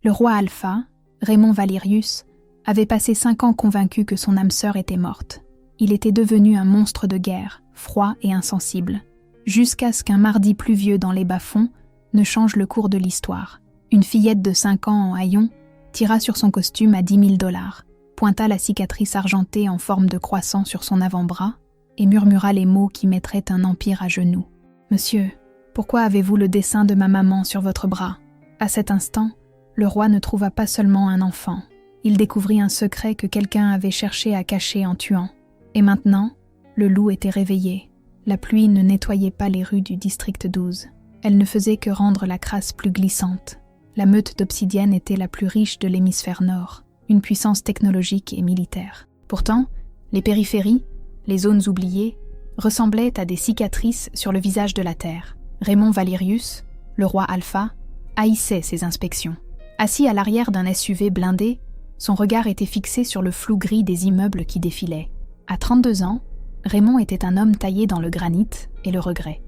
Le roi Alpha, Raymond Valerius, avait passé 5 ans convaincu que son âme sœur était morte. Il était devenu un monstre de guerre, froid et insensible, jusqu'à ce qu'un mardi pluvieux dans les bas-fonds ne change le cours de l'histoire. Une fillette de 5 ans en haillons tira sur son costume à 10 000 $, pointa la cicatrice argentée en forme de croissant sur son avant-bras et murmura les mots qui mettraient un empire à genoux. « Monsieur, pourquoi avez-vous le dessin de ma maman sur votre bras ?» À cet instant, le roi ne trouva pas seulement un enfant. Il découvrit un secret que quelqu'un avait cherché à cacher en tuant. Et maintenant, le loup était réveillé. La pluie ne nettoyait pas les rues du district 12. Elle ne faisait que rendre la crasse plus glissante. La meute d'obsidienne était la plus riche de l'hémisphère nord, une puissance technologique et militaire. Pourtant, les périphéries, les zones oubliées, ressemblaient à des cicatrices sur le visage de la terre. Raymond Valerius, le roi Alpha, haïssait ces inspections. Assis à l'arrière d'un SUV blindé, son regard était fixé sur le flou gris des immeubles qui défilaient. À 32 ans, Raymond était un homme taillé dans le granit et le regret.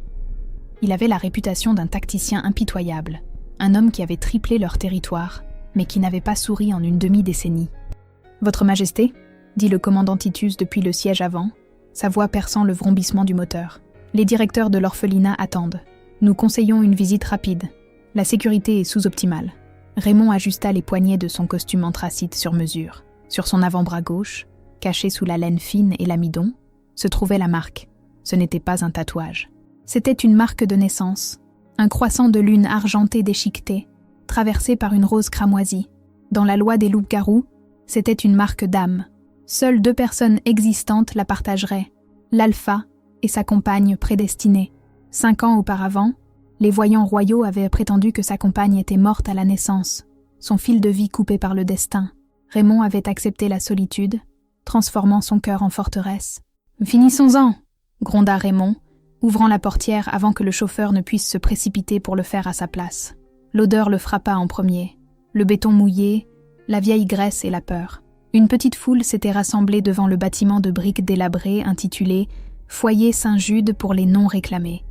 Il avait la réputation d'un tacticien impitoyable, un homme qui avait triplé leur territoire, mais qui n'avait pas souri en une demi-décennie. « Votre Majesté » dit le commandant Titus depuis le siège avant, sa voix perçant le vrombissement du moteur. « Les directeurs de l'orphelinat attendent. Nous conseillons une visite rapide. La sécurité est sous-optimale. » Raymond ajusta les poignets de son costume anthracite sur mesure. Sur son avant-bras gauche, caché sous la laine fine et l'amidon, se trouvait la marque. Ce n'était pas un tatouage. C'était une marque de naissance, un croissant de lune argenté déchiqueté, traversé par une rose cramoisie. Dans la loi des loups-garous, c'était une marque d'âme. Seules 2 personnes existantes la partageraient, l'Alpha et sa compagne prédestinée. 5 ans auparavant, les voyants royaux avaient prétendu que sa compagne était morte à la naissance, son fil de vie coupé par le destin. Raymond avait accepté la solitude, transformant son cœur en forteresse. « Finissons-en !» gronda Raymond, ouvrant la portière avant que le chauffeur ne puisse se précipiter pour le faire à sa place. L'odeur le frappa en premier. Le béton mouillé, la vieille graisse et la peur. Une petite foule s'était rassemblée devant le bâtiment de briques délabré intitulé « Foyer Saint-Jude pour les non-réclamés ».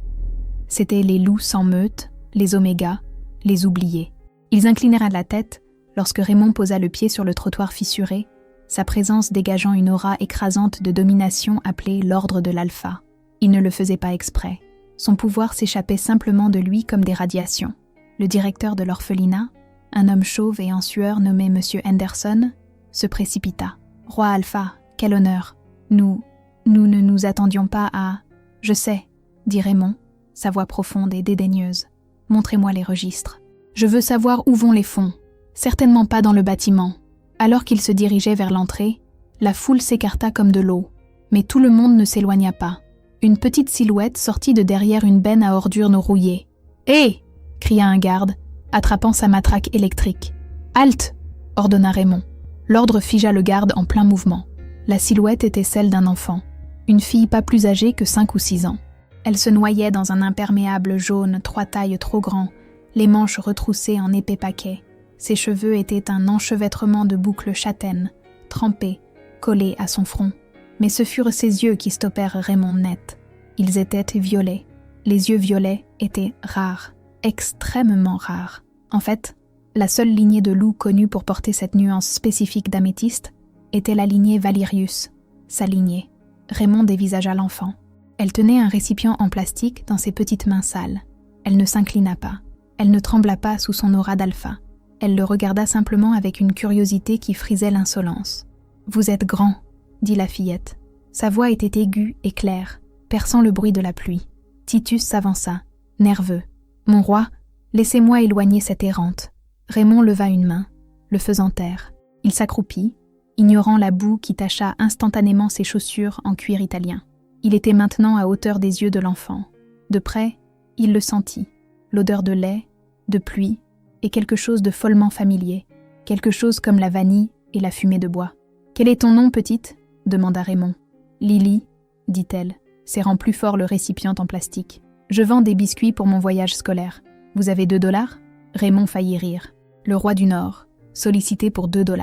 C'étaient les loups sans meute, les omégas, les oubliés. Ils inclinèrent la tête lorsque Raymond posa le pied sur le trottoir fissuré, sa présence dégageant une aura écrasante de domination appelée l'ordre de l'Alpha. Il ne le faisait pas exprès. Son pouvoir s'échappait simplement de lui comme des radiations. Le directeur de l'orphelinat, un homme chauve et en sueur nommé M. Henderson, se précipita. « Roi Alpha, quel honneur. Nous ne nous attendions pas à... »« Je sais, » dit Raymond, sa voix profonde et dédaigneuse. « Montrez-moi les registres. Je veux savoir où vont les fonds. Certainement pas dans le bâtiment. » Alors qu'il se dirigeait vers l'entrée, la foule s'écarta comme de l'eau. Mais tout le monde ne s'éloigna pas. Une petite silhouette sortit de derrière une benne à ordures rouillées. « Hé !» cria un garde, attrapant sa matraque électrique. « Halte !» ordonna Raymond. L'ordre figea le garde en plein mouvement. La silhouette était celle d'un enfant, une fille pas plus âgée que 5 ou 6 ans. Elle se noyait dans un imperméable jaune 3 tailles trop grand, les manches retroussées en épais paquets. Ses cheveux étaient un enchevêtrement de boucles châtaines, trempées, collées à son front. Mais ce furent ses yeux qui stoppèrent Raymond net. Ils étaient violets. Les yeux violets étaient rares, extrêmement rares. En fait, la seule lignée de loups connue pour porter cette nuance spécifique d'améthyste était la lignée Valerius, sa lignée. Raymond dévisagea l'enfant. Elle tenait un récipient en plastique dans ses petites mains sales. Elle ne s'inclina pas. Elle ne trembla pas sous son aura d'alpha. Elle le regarda simplement avec une curiosité qui frisait l'insolence. « Vous êtes grand », dit la fillette. Sa voix était aiguë et claire, perçant le bruit de la pluie. Titus s'avança, nerveux. « Mon roi, laissez-moi éloigner cette errante. » Raymond leva une main, le faisant taire. Il s'accroupit, ignorant la boue qui tacha instantanément ses chaussures en cuir italien. Il était maintenant à hauteur des yeux de l'enfant. De près, il le sentit. L'odeur de lait, de pluie, et quelque chose de follement familier, quelque chose comme la vanille et la fumée de bois. « Quel est ton nom, petite ?» demanda Raymond. « Lily, » dit-elle, serrant plus fort le récipient en plastique. « Je vends des biscuits pour mon voyage scolaire. Vous avez $2 ?» Raymond faillit rire. Le roi du Nord, sollicité pour $2.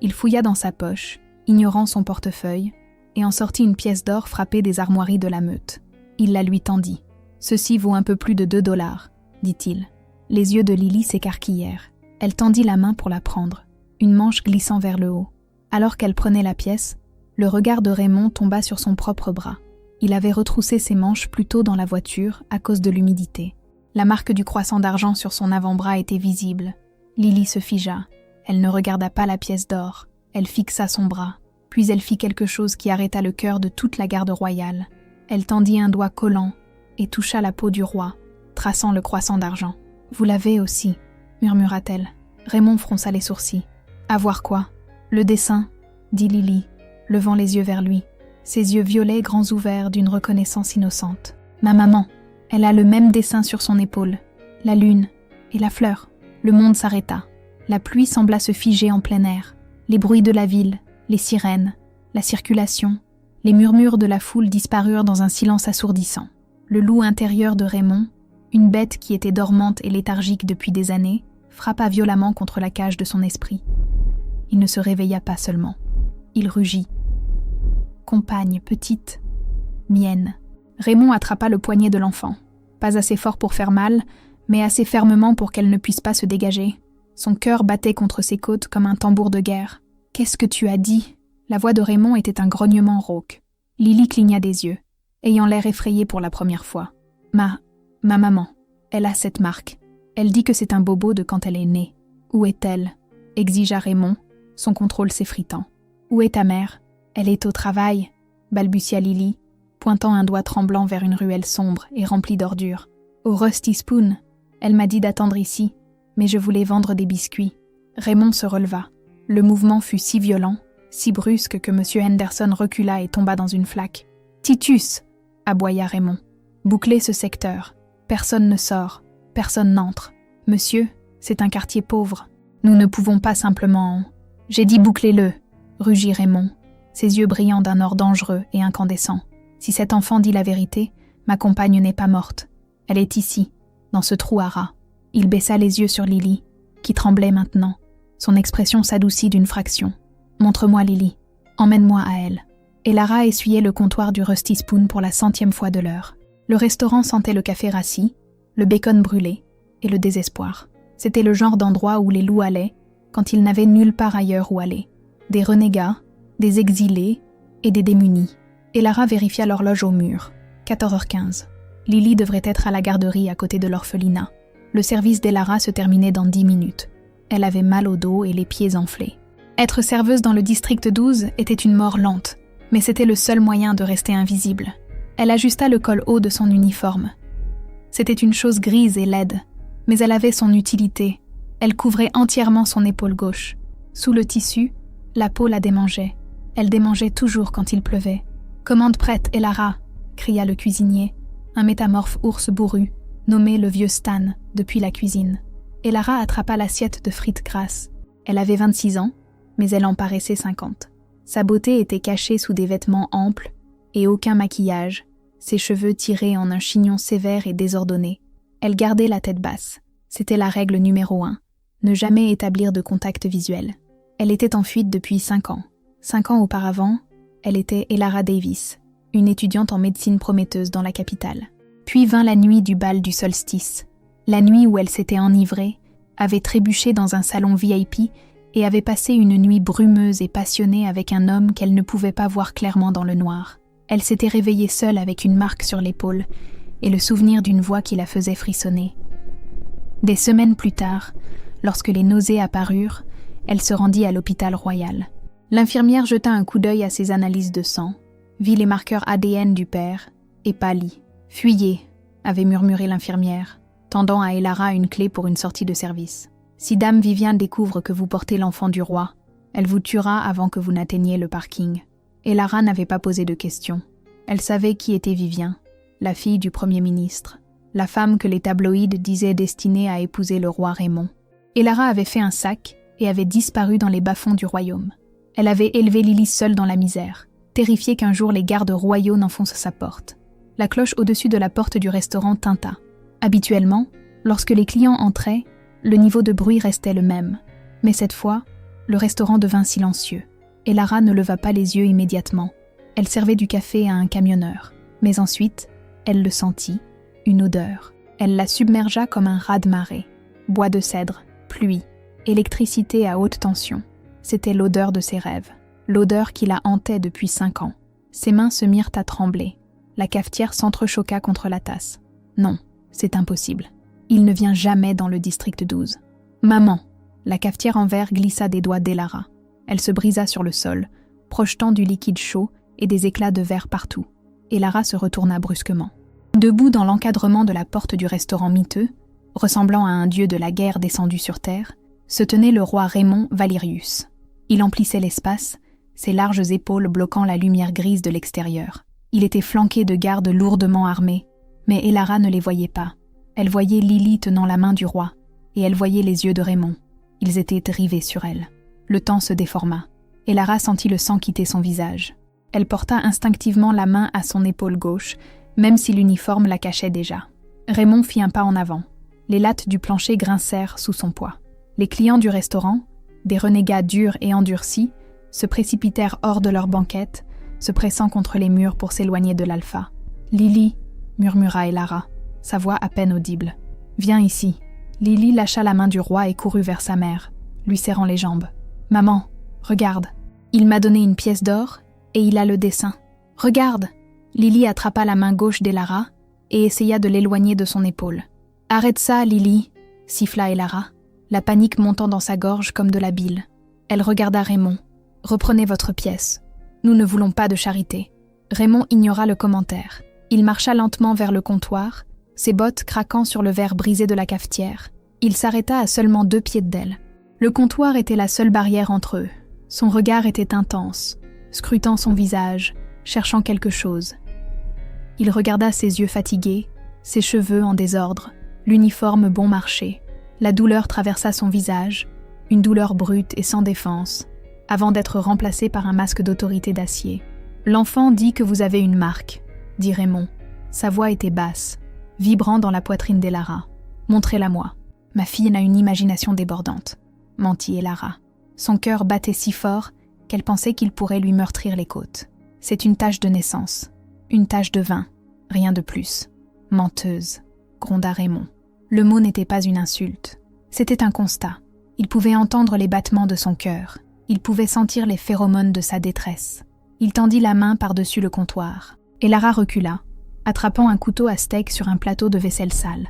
Il fouilla dans sa poche, ignorant son portefeuille, et en sortit une pièce d'or frappée des armoiries de la meute. Il la lui tendit. « Ceci vaut un peu plus de $2, dit-il. Les yeux de Lily s'écarquillèrent. Elle tendit la main pour la prendre, une manche glissant vers le haut. Alors qu'elle prenait la pièce, le regard de Raymond tomba sur son propre bras. Il avait retroussé ses manches plus tôt dans la voiture à cause de l'humidité. La marque du croissant d'argent sur son avant-bras était visible. Lily se figea. Elle ne regarda pas la pièce d'or. Elle fixa son bras. Puis elle fit quelque chose qui arrêta le cœur de toute la garde royale. Elle tendit un doigt collant et toucha la peau du roi, traçant le croissant d'argent. « Vous l'avez aussi », murmura-t-elle. Raymond fronça les sourcils. « À voir quoi ? Le dessin ?» dit Lily, levant les yeux vers lui, ses yeux violets grands ouverts d'une reconnaissance innocente. « Ma maman, elle a le même dessin sur son épaule. La lune et la fleur. » Le monde s'arrêta. La pluie sembla se figer en plein air. Les bruits de la ville, les sirènes, la circulation, les murmures de la foule disparurent dans un silence assourdissant. Le loup intérieur de Raymond, une bête qui était dormante et léthargique depuis des années, frappa violemment contre la cage de son esprit. Il ne se réveilla pas seulement. Il rugit. « Compagne, petite, mienne. » Raymond attrapa le poignet de l'enfant. Pas assez fort pour faire mal, mais assez fermement pour qu'elle ne puisse pas se dégager. Son cœur battait contre ses côtes comme un tambour de guerre. « Qu'est-ce que tu as dit ?» La voix de Raymond était un grognement rauque. Lily cligna des yeux, ayant l'air effrayée pour la première fois. « Ma maman, elle a cette marque. Elle dit que c'est un bobo de quand elle est née. Où est-elle ?» exigea Raymond, son contrôle s'effritant. « Où est ta mère ? Elle est au travail, » balbutia Lily, pointant un doigt tremblant vers une ruelle sombre et remplie d'ordures. « Au Rusty Spoon. Elle m'a dit d'attendre ici, mais je voulais vendre des biscuits. » Raymond se releva. Le mouvement fut si violent, si brusque que M. Henderson recula et tomba dans une flaque. « Titus !» aboya Raymond. « Bouclez ce secteur. Personne ne sort, personne n'entre. Monsieur, c'est un quartier pauvre. Nous ne pouvons pas simplement... » « J'ai dit bouclez-le !» rugit Raymond, ses yeux brillant d'un or dangereux et incandescent. « Si cet enfant dit la vérité, ma compagne n'est pas morte. Elle est ici, dans ce trou à rats. » Il baissa les yeux sur Lily, qui tremblait maintenant. Son expression s'adoucit d'une fraction. « Montre-moi Lily. Emmène-moi à elle. » Et Lara essuyait le comptoir du Rusty Spoon pour la 100e fois de l'heure. Le restaurant sentait le café rassis, le bacon brûlé et le désespoir. C'était le genre d'endroit où les loups allaient quand ils n'avaient nulle part ailleurs où aller. Des renégats, des exilés et des démunis. Et Lara vérifia l'horloge au mur. 14h15. Lily devrait être à la garderie à côté de l'orphelinat. Le service d'Elara se terminait dans 10 minutes. Elle avait mal au dos et les pieds enflés. Être serveuse dans le district 12 était une mort lente, mais c'était le seul moyen de rester invisible. Elle ajusta le col haut de son uniforme. C'était une chose grise et laide, mais elle avait son utilité. Elle couvrait entièrement son épaule gauche. Sous le tissu, la peau la démangeait. Elle démangeait toujours quand il pleuvait. « Commande prête, Elara !» cria le cuisinier, un métamorphe ours bourru, nommé le vieux Stan, depuis la cuisine. Elara attrapa l'assiette de frites grasses. Elle avait 26 ans, mais elle en paraissait 50. Sa beauté était cachée sous des vêtements amples et aucun maquillage, ses cheveux tirés en un chignon sévère et désordonné. Elle gardait la tête basse. C'était la règle numéro 1, ne jamais établir de contact visuel. Elle était en fuite depuis 5 ans. 5 ans auparavant, elle était Elara Davis, une étudiante en médecine prometteuse dans la capitale. Puis vint la nuit du bal du solstice, la nuit où elle s'était enivrée, avait trébuché dans un salon VIP et avait passé une nuit brumeuse et passionnée avec un homme qu'elle ne pouvait pas voir clairement dans le noir. Elle s'était réveillée seule avec une marque sur l'épaule et le souvenir d'une voix qui la faisait frissonner. Des semaines plus tard, lorsque les nausées apparurent, elle se rendit à l'hôpital royal. L'infirmière jeta un coup d'œil à ses analyses de sang, vit les marqueurs ADN du père et pâlit. « Fuyez !» avait murmuré l'infirmière, tendant à Elara une clé pour une sortie de service. « Si Dame Vivien découvre que vous portez l'enfant du roi, elle vous tuera avant que vous n'atteigniez le parking. » Elara n'avait pas posé de questions. Elle savait qui était Vivien, la fille du Premier ministre, la femme que les tabloïds disaient destinée à épouser le roi Raymond. Elara avait fait un sac et avait disparu dans les bas-fonds du royaume. Elle avait élevé Lily seule dans la misère, terrifiée qu'un jour les gardes royaux n'enfoncent sa porte. La cloche au-dessus de la porte du restaurant tinta. Habituellement, lorsque les clients entraient, le niveau de bruit restait le même. Mais cette fois, le restaurant devint silencieux. Elara ne leva pas les yeux immédiatement. Elle servait du café à un camionneur. Mais ensuite, elle le sentit, une odeur. Elle la submergea comme un raz-de-marée. Bois de cèdre, pluie, Électricité à haute tension. C'était l'odeur de ses rêves, l'odeur qui la hantait depuis 5 ans. Ses mains se mirent à trembler. La cafetière s'entrechoqua contre la tasse. Non, c'est impossible. Il ne vient jamais dans le district 12. Maman! La cafetière en verre glissa des doigts d'Elara. Elle se brisa sur le sol, projetant du liquide chaud et des éclats de verre partout. Elara se retourna brusquement. Debout dans l'encadrement de la porte du restaurant miteux, ressemblant à un dieu de la guerre descendu sur terre, se tenait le roi Raymond Valerius. Il emplissait l'espace, ses larges épaules bloquant la lumière grise de l'extérieur. Il était flanqué de gardes lourdement armés, mais Elara ne les voyait pas. Elle voyait Lily tenant la main du roi, et elle voyait les yeux de Raymond. Ils étaient rivés sur elle. Le temps se déforma. Elara sentit le sang quitter son visage. Elle porta instinctivement la main à son épaule gauche, même si l'uniforme la cachait déjà. Raymond fit un pas en avant. Les lattes du plancher grincèrent sous son poids. Les clients du restaurant, des renégats durs et endurcis, se précipitèrent hors de leur banquette, se pressant contre les murs pour s'éloigner de l'alpha. « Lily !» murmura Elara, sa voix à peine audible. « Viens ici. » Lily lâcha la main du roi et courut vers sa mère, lui serrant les jambes. « Maman, regarde. Il m'a donné une pièce d'or et il a le dessin. Regarde !» Lily attrapa la main gauche d'Elara et essaya de l'éloigner de son épaule. « Arrête ça, Lily !» siffla Elara, la panique montant dans sa gorge comme de la bile. Elle regarda Raymond. « Reprenez votre pièce. Nous ne voulons pas de charité. » Raymond ignora le commentaire. Il marcha lentement vers le comptoir, ses bottes craquant sur le verre brisé de la cafetière. Il s'arrêta à seulement 2 pieds d'elle. Le comptoir était la seule barrière entre eux. Son regard était intense, scrutant son visage, cherchant quelque chose. Il regarda ses yeux fatigués, ses cheveux en désordre, l'uniforme bon marché. La douleur traversa son visage, une douleur brute et sans défense, avant d'être remplacée par un masque d'autorité d'acier. « L'enfant dit que vous avez une marque », dit Raymond. Sa voix était basse, vibrant dans la poitrine d'Elara. « Montrez-la-moi. Ma fille n'a une imagination débordante », mentit Elara. Son cœur battait si fort qu'elle pensait qu'il pourrait lui meurtrir les côtes. « C'est une tache de naissance. Une tache de vin. Rien de plus. Menteuse », gronda Raymond. Le mot n'était pas une insulte. C'était un constat. Il pouvait entendre les battements de son cœur. Il pouvait sentir les phéromones de sa détresse. Il tendit la main par-dessus le comptoir. Elara recula, attrapant un couteau à steak sur un plateau de vaisselle sale.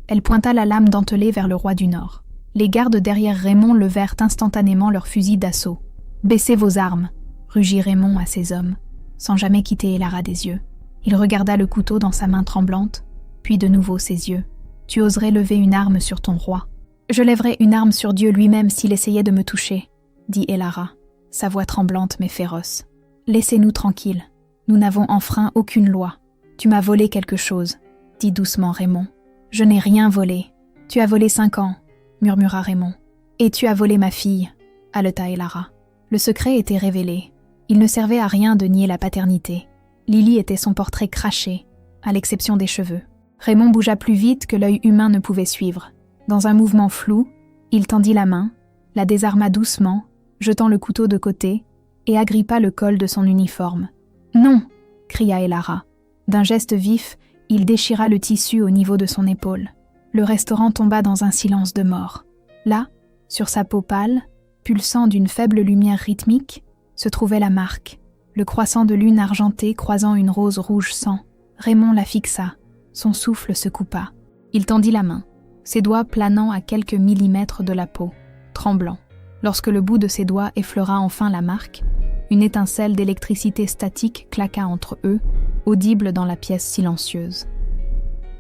Elle pointa la lame dentelée vers le roi du Nord. Les gardes derrière Raymond levèrent instantanément leurs fusils d'assaut. « Baissez vos armes !» rugit Raymond à ses hommes, sans jamais quitter Elara des yeux. Il regarda le couteau dans sa main tremblante, puis de nouveau ses yeux. « Tu oserais lever une arme sur ton roi ?»« Je lèverais une arme sur Dieu lui-même s'il essayait de me toucher, » dit Elara, sa voix tremblante mais féroce. « Laissez-nous tranquilles. Nous n'avons enfreint aucune loi. Tu m'as volé quelque chose, » dit doucement Raymond. « Je n'ai rien volé. Tu as volé 5 ans, » murmura Raymond. « Et tu as volé ma fille, » haleta Elara. Le secret était révélé. Il ne servait à rien de nier la paternité. Lily était son portrait craché, à l'exception des cheveux. Raymond bougea plus vite que l'œil humain ne pouvait suivre. Dans un mouvement flou, il tendit la main, la désarma doucement, jetant le couteau de côté, et agrippa le col de son uniforme. « Non !» cria Elara. D'un geste vif, il déchira le tissu au niveau de son épaule. Le restaurant tomba dans un silence de mort. Là, sur sa peau pâle, pulsant d'une faible lumière rythmique, se trouvait la marque, le croissant de lune argenté croisant une rose rouge sang. Raymond la fixa. Son souffle se coupa. Il tendit la main, ses doigts planant à quelques millimètres de la peau, tremblant. Lorsque le bout de ses doigts effleura enfin la marque, une étincelle d'électricité statique claqua entre eux, audible dans la pièce silencieuse.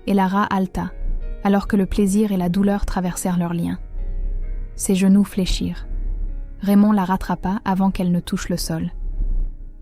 Elara halta, alors que le plaisir et la douleur traversèrent leurs liens. Ses genoux fléchirent. Raymond la rattrapa avant qu'elle ne touche le sol.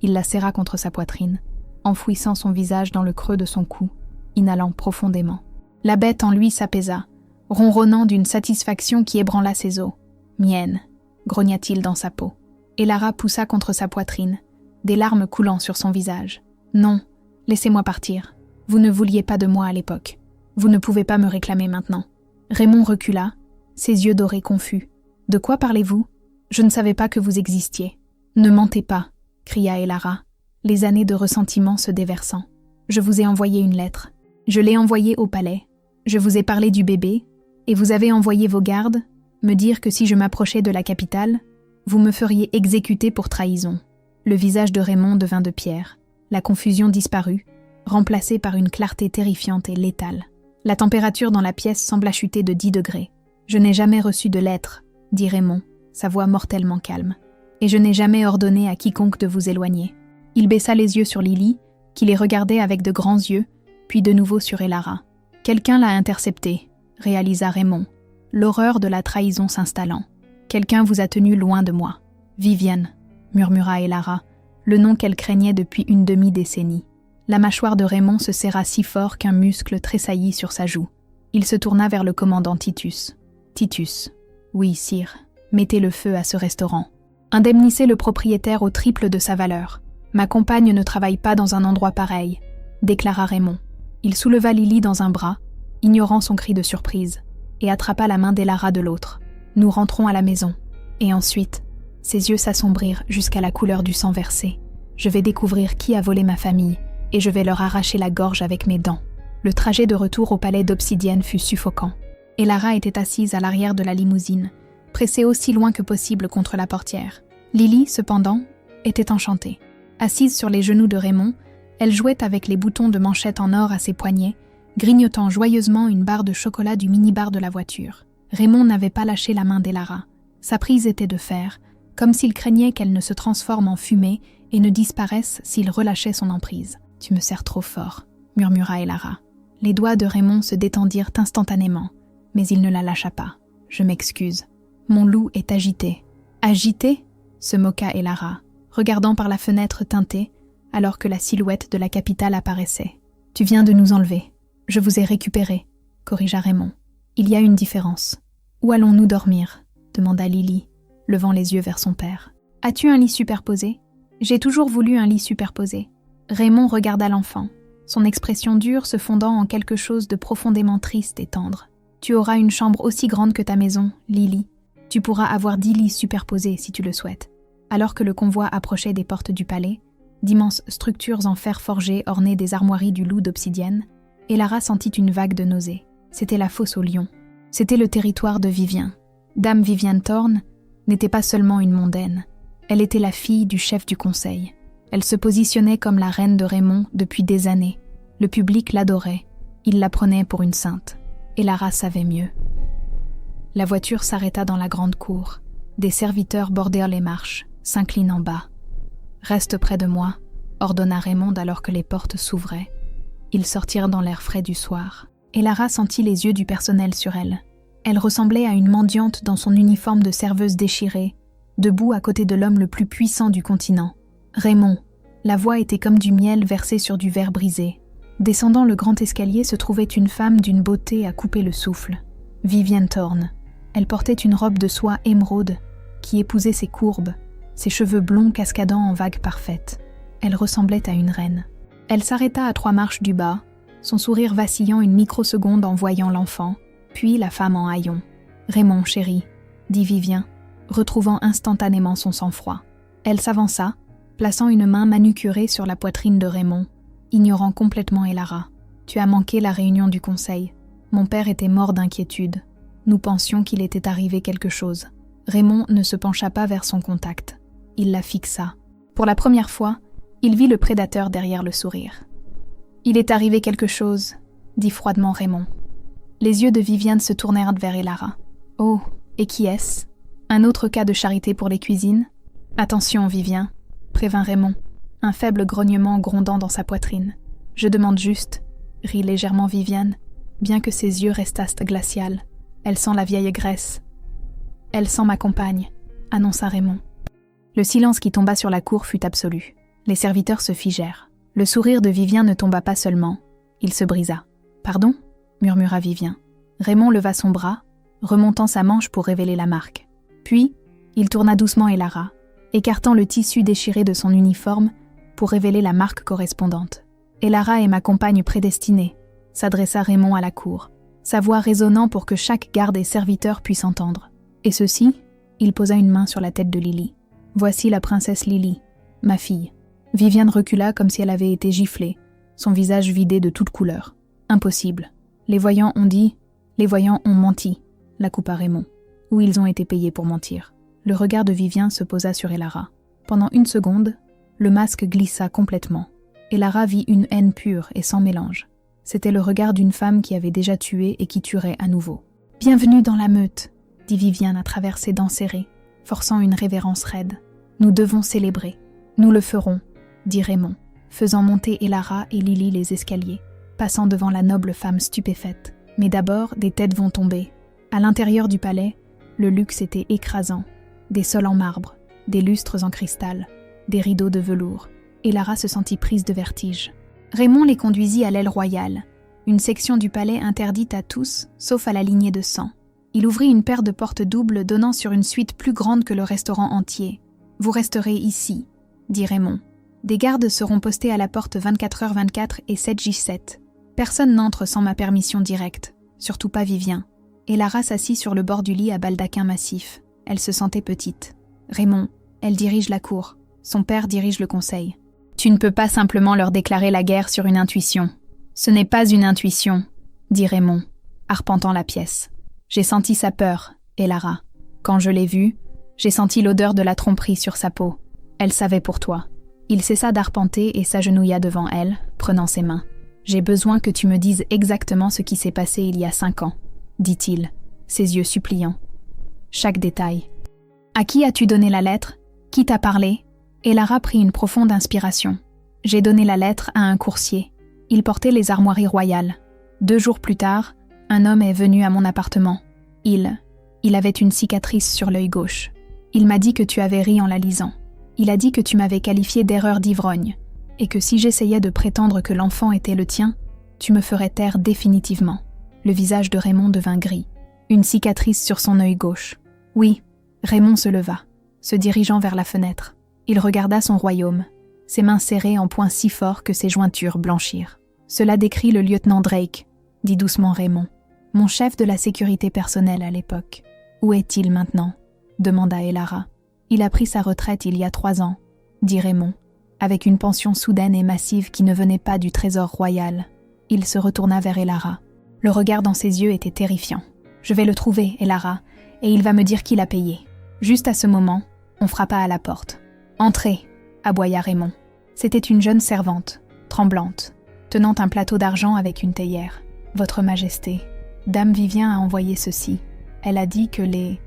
Il la serra contre sa poitrine, enfouissant son visage dans le creux de son cou, inhalant profondément. La bête en lui s'apaisa, ronronnant d'une satisfaction qui ébranla ses os. « Mienne !» grogna-t-il dans sa peau. Elara poussa contre sa poitrine, des larmes coulant sur son visage. « Non, laissez-moi partir. Vous ne vouliez pas de moi à l'époque. Vous ne pouvez pas me réclamer maintenant. » Raymond recula, ses yeux dorés confus. « De quoi parlez-vous ? Je ne savais pas que vous existiez. »« Ne mentez pas !» cria Elara, les années de ressentiment se déversant. « Je vous ai envoyé une lettre. Je l'ai envoyée au palais. Je vous ai parlé du bébé, et vous avez envoyé vos gardes, Me dire que si je m'approchais de la capitale, vous me feriez exécuter pour trahison. Le visage de Raymond devint de pierre. La confusion disparut, remplacée par une clarté terrifiante et létale. La température dans la pièce sembla chuter de 10 degrés. « Je n'ai jamais reçu de lettre, » dit Raymond, sa voix mortellement calme. « Et je n'ai jamais ordonné à quiconque de vous éloigner. » Il baissa les yeux sur Lily, qui les regardait avec de grands yeux, puis de nouveau sur Elara. « Quelqu'un l'a intercepté, » réalisa Raymond, l'horreur de la trahison s'installant. « Quelqu'un vous a tenu loin de moi. »« Viviane » murmura Elara, le nom qu'elle craignait depuis une demi-décennie. La mâchoire de Raymond se serra si fort qu'un muscle tressaillit sur sa joue. Il se tourna vers le commandant Titus. « Titus. Oui, sire. Mettez le feu à ce restaurant. Indemnissez le propriétaire au triple de sa valeur. Ma compagne ne travaille pas dans un endroit pareil, » déclara Raymond. Il souleva Lily dans un bras, ignorant son cri de surprise, et attrapa la main d'Elara de l'autre. « Nous rentrons à la maison. » Et ensuite, ses yeux s'assombrirent jusqu'à la couleur du sang versé. « Je vais découvrir qui a volé ma famille, et je vais leur arracher la gorge avec mes dents. » Le trajet de retour au palais d'Obsidienne fut suffocant. Elara était assise à l'arrière de la limousine, pressée aussi loin que possible contre la portière. Lily, cependant, était enchantée. Assise sur les genoux de Raymond, elle jouait avec les boutons de manchette en or à ses poignets, grignotant joyeusement une barre de chocolat du mini-bar de la voiture. Raymond n'avait pas lâché la main d'Elara. Sa prise était de fer, comme s'il craignait qu'elle ne se transforme en fumée et ne disparaisse s'il relâchait son emprise. « Tu me serres trop fort », murmura Elara. Les doigts de Raymond se détendirent instantanément, mais il ne la lâcha pas. « Je m'excuse. Mon loup est agité. »« Agité ?» se moqua Elara, regardant par la fenêtre teintée, alors que la silhouette de la capitale apparaissait. « Tu viens de nous enlever. Je vous ai récupéré, » corrigea Raymond. « Il y a une différence. »« Où allons-nous dormir ?» demanda Lily, levant les yeux vers son père. « As-tu un lit superposé ?»« J'ai toujours voulu un lit superposé. » Raymond regarda l'enfant, son expression dure se fondant en quelque chose de profondément triste et tendre. « Tu auras une chambre aussi grande que ta maison, Lily. Tu pourras avoir 10 lits superposés si tu le souhaites. » Alors que le convoi approchait des portes du palais, d'immenses structures en fer forgé ornées des armoiries du loup d'obsidienne, Elara sentit une vague de nausée. C'était la fosse aux lions. C'était le territoire de Vivien. Dame Viviane Thorne n'était pas seulement une mondaine. Elle était la fille du chef du conseil. Elle se positionnait comme la reine de Raymond depuis des années. Le public l'adorait. Il la prenait pour une sainte. Elara savait mieux. La voiture s'arrêta dans la grande cour. Des serviteurs bordèrent les marches, s'inclinant bas. « Reste près de moi », ordonna Raymond alors que les portes s'ouvraient. Ils sortirent dans l'air frais du soir. Elara sentit les yeux du personnel sur elle. Elle ressemblait à une mendiante dans son uniforme de serveuse déchirée, debout à côté de l'homme le plus puissant du continent. Raymond. La voix était comme du miel versé sur du verre brisé. Descendant le grand escalier se trouvait une femme d'une beauté à couper le souffle. Viviane Thorne. Elle portait une robe de soie émeraude qui épousait ses courbes, ses cheveux blonds cascadant en vagues parfaites. Elle ressemblait à une reine. Elle s'arrêta à 3 marches du bas, son sourire vacillant une microseconde en voyant l'enfant, puis la femme en haillons. « Raymond, chéri, » dit Vivien, retrouvant instantanément son sang-froid. Elle s'avança, plaçant une main manucurée sur la poitrine de Raymond, ignorant complètement Elara. « Tu as manqué la réunion du conseil. Mon père était mort d'inquiétude. Nous pensions qu'il était arrivé quelque chose. » Raymond ne se pencha pas vers son contact. Il la fixa. Pour la première fois, il vit le prédateur derrière le sourire. « Il est arrivé quelque chose, » dit froidement Raymond. Les yeux de Viviane se tournèrent vers Elara. « Oh, et qui est-ce ? Un autre cas de charité pour les cuisines ? » « Attention, Vivien, » prévint Raymond, un faible grognement grondant dans sa poitrine. « Je demande juste, » rit légèrement Viviane, bien que ses yeux restassent glaciales. « Elle sent la vieille graisse. »« Elle sent ma compagne, » annonça Raymond. Le silence qui tomba sur la cour fut absolu. Les serviteurs se figèrent. Le sourire de Vivien ne tomba pas seulement, il se brisa. « Pardon ?» murmura Vivien. Raymond leva son bras, remontant sa manche pour révéler la marque. Puis, il tourna doucement Elara, écartant le tissu déchiré de son uniforme pour révéler la marque correspondante. « Elara est ma compagne prédestinée », s'adressa Raymond à la cour, sa voix résonnant pour que chaque garde et serviteur puisse entendre. « Et ceci ?» Il posa une main sur la tête de Lily. « Voici la princesse Lily, ma fille. » Viviane recula comme si elle avait été giflée, son visage vidé de toute couleur. « Impossible. Les voyants ont dit, les voyants ont menti », la coupa Raymond. ou ils ont été payés pour mentir. Le regard de Vivien se posa sur Elara. Pendant 1 seconde, le masque glissa complètement. Elara vit une haine pure et sans mélange. C'était le regard d'une femme qui avait déjà tué et qui tuerait à nouveau. « Bienvenue dans la meute », dit Vivien à travers ses dents serrées, forçant une révérence raide. « Nous devons célébrer. Nous le ferons », dit Raymond, faisant monter Elara et Lily les escaliers, passant devant la noble femme stupéfaite. Mais d'abord, des têtes vont tomber. À l'intérieur du palais, le luxe était écrasant. Des sols en marbre, des lustres en cristal, des rideaux de velours. Elara se sentit prise de vertige. Raymond les conduisit à l'aile royale, une section du palais interdite à tous, sauf à la lignée de sang. Il ouvrit une paire de portes doubles donnant sur une suite plus grande que le restaurant entier. « Vous resterez ici », dit Raymond. « Des gardes seront postés à la porte 24h24 et 7J7. Personne n'entre sans ma permission directe, surtout pas Vivien. » Elara s'assit sur le bord du lit à baldaquin massif. Elle se sentait petite. « Raymond, elle dirige la cour. Son père dirige le conseil. Tu ne peux pas simplement leur déclarer la guerre sur une intuition. »« Ce n'est pas une intuition, » dit Raymond, arpentant la pièce. « J'ai senti sa peur, Elara. Quand je l'ai vue, j'ai senti l'odeur de la tromperie sur sa peau. Elle savait pour toi. » Il cessa d'arpenter et s'agenouilla devant elle, prenant ses mains. « J'ai besoin que tu me dises exactement ce qui s'est passé il y a 5 ans, » dit-il, ses yeux suppliants. Chaque détail. « À qui as-tu donné la lettre ? Qui t'a parlé ?» Elara prit une profonde inspiration. « J'ai donné la lettre à un coursier. Il portait les armoiries royales. 2 jours plus tard, un homme est venu à mon appartement. Il avait une cicatrice sur l'œil gauche. Il m'a dit que tu avais ri en la lisant. Il a dit que tu m'avais qualifié d'erreur d'ivrogne, et que si j'essayais de prétendre que l'enfant était le tien, tu me ferais taire définitivement. » Le visage de Raymond devint gris. Une cicatrice sur son œil gauche. Oui, Raymond se leva, se dirigeant vers la fenêtre. Il regarda son royaume, ses mains serrées en poings si forts que ses jointures blanchirent. « Cela décrit le lieutenant Drake, » dit doucement Raymond. « Mon chef de la sécurité personnelle à l'époque. Où est-il maintenant ?» demanda Elara. « Il a pris sa retraite il y a 3 ans, » dit Raymond, avec une pension soudaine et massive qui ne venait pas du trésor royal. Il se retourna vers Elara. Le regard dans ses yeux était terrifiant. « Je vais le trouver, Elara, et il va me dire qui l'a payé. » Juste à ce moment, on frappa à la porte. « Entrez !» aboya Raymond. C'était une jeune servante, tremblante, tenant un plateau d'argent avec une théière. « Votre Majesté, Dame Vivien a envoyé ceci. Elle a dit que les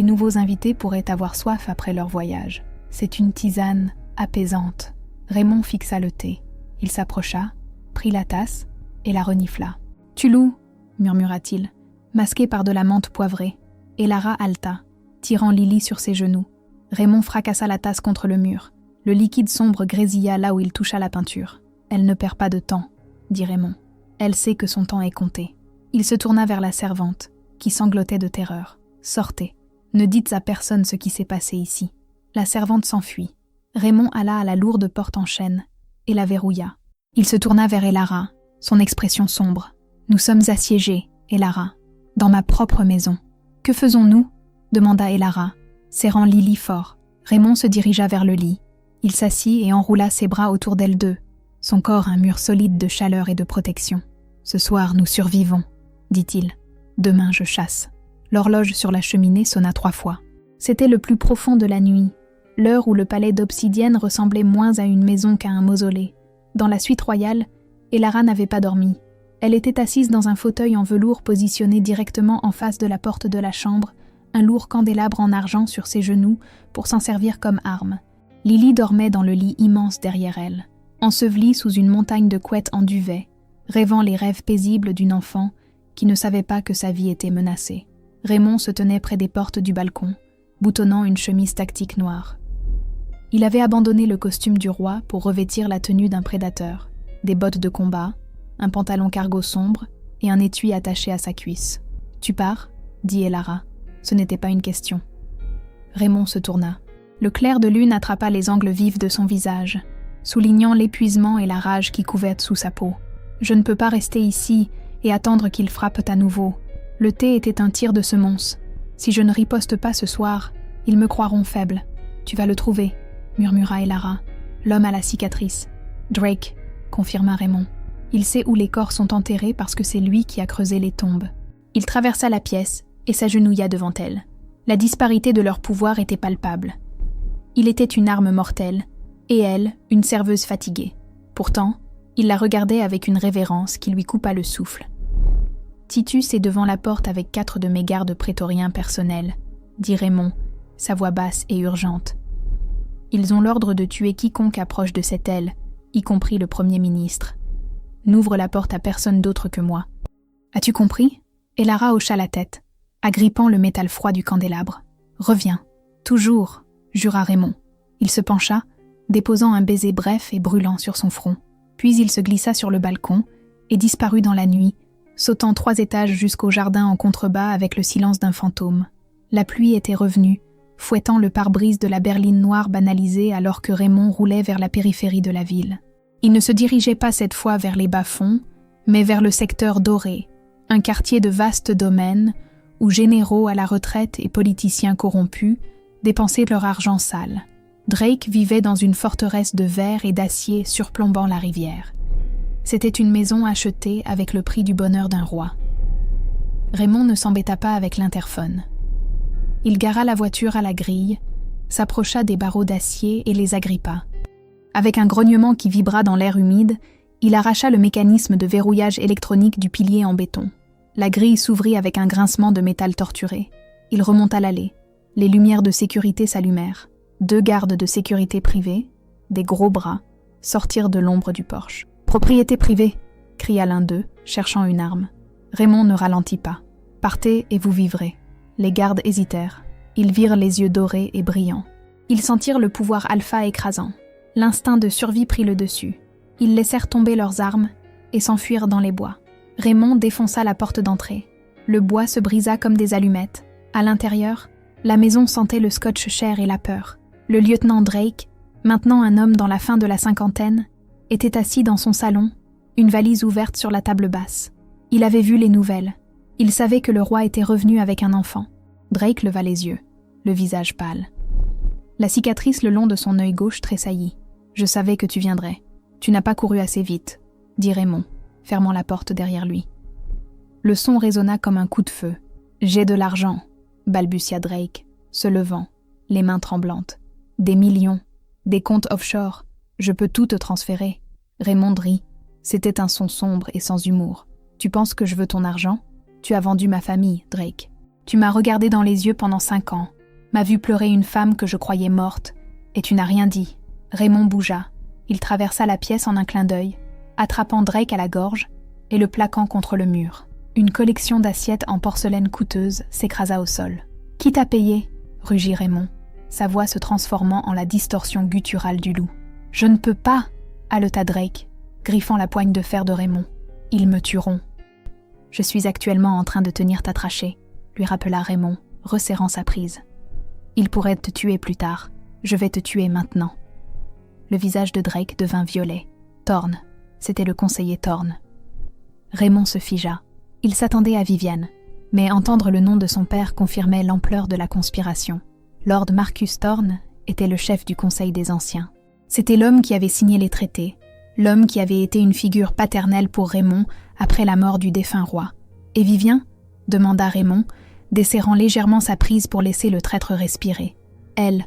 nouveaux invités pourraient avoir soif après leur voyage. C'est une tisane apaisante. » Raymond fixa le thé. Il s'approcha, prit la tasse et la renifla. « Tulou !» murmura-t-il, masqué par de la menthe poivrée. Elara halta, tirant Lily sur ses genoux. Raymond fracassa la tasse contre le mur. Le liquide sombre grésilla là où il toucha la peinture. « Elle ne perd pas de temps, » dit Raymond. « Elle sait que son temps est compté. » Il se tourna vers la servante, qui sanglotait de terreur. « Sortez. Ne dites à personne ce qui s'est passé ici. » La servante s'enfuit. Raymond alla à la lourde porte en chêne et la verrouilla. Il se tourna vers Elara, son expression sombre. « Nous sommes assiégés, Elara, dans ma propre maison. »« Que faisons-nous » demanda Elara, serrant Lily fort. Raymond se dirigea vers le lit. Il s'assit et enroula ses bras autour d'elle deux, son corps un mur solide de chaleur et de protection. « Ce soir, nous survivons, » dit-il. « Demain, je chasse. » L'horloge sur la cheminée sonna 3 fois. C'était le plus profond de la nuit, l'heure où le palais d'obsidienne ressemblait moins à une maison qu'à un mausolée. Dans la suite royale, Elara n'avait pas dormi. Elle était assise dans un fauteuil en velours positionné directement en face de la porte de la chambre, un lourd candélabre en argent sur ses genoux pour s'en servir comme arme. Lily dormait dans le lit immense derrière elle, ensevelie sous une montagne de couettes en duvet, rêvant les rêves paisibles d'une enfant qui ne savait pas que sa vie était menacée. Raymond se tenait près des portes du balcon, boutonnant une chemise tactique noire. Il avait abandonné le costume du roi pour revêtir la tenue d'un prédateur, des bottes de combat, un pantalon cargo sombre et un étui attaché à sa cuisse. « Tu pars ?» dit Elara. Ce n'était pas une question. Raymond se tourna. Le clair de lune attrapa les angles vifs de son visage, soulignant l'épuisement et la rage qui couvaient sous sa peau. « Je ne peux pas rester ici et attendre qu'il frappe à nouveau. Le thé était un tir de semonce. Si je ne riposte pas ce soir, ils me croiront faible. Tu vas le trouver, » murmura Elara, l'homme à la cicatrice. « Drake, » confirma Raymond. « Il sait où les corps sont enterrés parce que c'est lui qui a creusé les tombes. » Il traversa la pièce et s'agenouilla devant elle. La disparité de leur pouvoir était palpable. Il était une arme mortelle, et elle, une serveuse fatiguée. Pourtant, il la regardait avec une révérence qui lui coupa le souffle. « Titus est devant la porte avec 4 de mes gardes prétoriens personnels, » dit Raymond, sa voix basse et urgente. « Ils ont l'ordre de tuer quiconque approche de cette aile, y compris le Premier ministre. N'ouvre la porte à personne d'autre que moi. »« As-tu compris ?» Et Lara hocha la tête, agrippant le métal froid du candélabre. « Reviens. Toujours, » jura Raymond. Il se pencha, déposant un baiser bref et brûlant sur son front. Puis il se glissa sur le balcon et disparut dans la nuit, sautant 3 étages jusqu'au jardin en contrebas avec le silence d'un fantôme. La pluie était revenue, fouettant le pare-brise de la berline noire banalisée alors que Raymond roulait vers la périphérie de la ville. Il ne se dirigeait pas cette fois vers les bas-fonds, mais vers le secteur doré, un quartier de vastes domaines où généraux à la retraite et politiciens corrompus dépensaient leur argent sale. Drake vivait dans une forteresse de verre et d'acier surplombant la rivière. C'était une maison achetée avec le prix du bonheur d'un roi. Raymond ne s'embêta pas avec l'interphone. Il gara la voiture à la grille, s'approcha des barreaux d'acier et les agrippa. Avec un grognement qui vibra dans l'air humide, il arracha le mécanisme de verrouillage électronique du pilier en béton. La grille s'ouvrit avec un grincement de métal torturé. Il remonta l'allée. Les lumières de sécurité s'allumèrent. 2 gardes de sécurité privés, des gros bras, sortirent de l'ombre du porche. « Propriété privée !» cria l'un d'eux, cherchant une arme. Raymond ne ralentit pas. « Partez et vous vivrez. » Les gardes hésitèrent. Ils virent les yeux dorés et brillants. Ils sentirent le pouvoir alpha écrasant. L'instinct de survie prit le dessus. Ils laissèrent tomber leurs armes et s'enfuirent dans les bois. Raymond défonça la porte d'entrée. Le bois se brisa comme des allumettes. À l'intérieur, la maison sentait le scotch cher et la peur. Le lieutenant Drake, maintenant un homme dans la fin de la 50aine, était assis dans son salon, une valise ouverte sur la table basse. Il avait vu les nouvelles. Il savait que le roi était revenu avec un enfant. Drake leva les yeux, le visage pâle. La cicatrice le long de son œil gauche tressaillit. « Je savais que tu viendrais. Tu n'as pas couru assez vite, » dit Raymond, fermant la porte derrière lui. Le son résonna comme un coup de feu. « J'ai de l'argent, » balbutia Drake, se levant, les mains tremblantes. « Des millions, des comptes offshore, je peux tout te transférer. » Raymond rit. C'était un son sombre et sans humour. « Tu penses que je veux ton argent ? Tu as vendu ma famille, Drake. Tu m'as regardé dans les yeux pendant 5 ans, m'as vu pleurer une femme que je croyais morte, et tu n'as rien dit. » Raymond bougea. Il traversa la pièce en un clin d'œil, attrapant Drake à la gorge et le plaquant contre le mur. Une collection d'assiettes en porcelaine coûteuse s'écrasa au sol. « Qui t'a payé ?» rugit Raymond, sa voix se transformant en la distorsion gutturale du loup. « Je ne peux pas !» haleta Drake, griffant la poigne de fer de Raymond. « Ils me tueront. »« Je suis actuellement en train de tenir ta trachée, » lui rappela Raymond, resserrant sa prise. « Ils pourraient te tuer plus tard. Je vais te tuer maintenant. » Le visage de Drake devint violet. Thorne. C'était le conseiller Thorne. Raymond se figea. Il s'attendait à Viviane, mais entendre le nom de son père confirmait l'ampleur de la conspiration. Lord Marcus Thorne était le chef du Conseil des Anciens. C'était l'homme qui avait signé les traités, l'homme qui avait été une figure paternelle pour Raymond après la mort du défunt roi. « Et Vivien ?» demanda Raymond, desserrant légèrement sa prise pour laisser le traître respirer. « Elle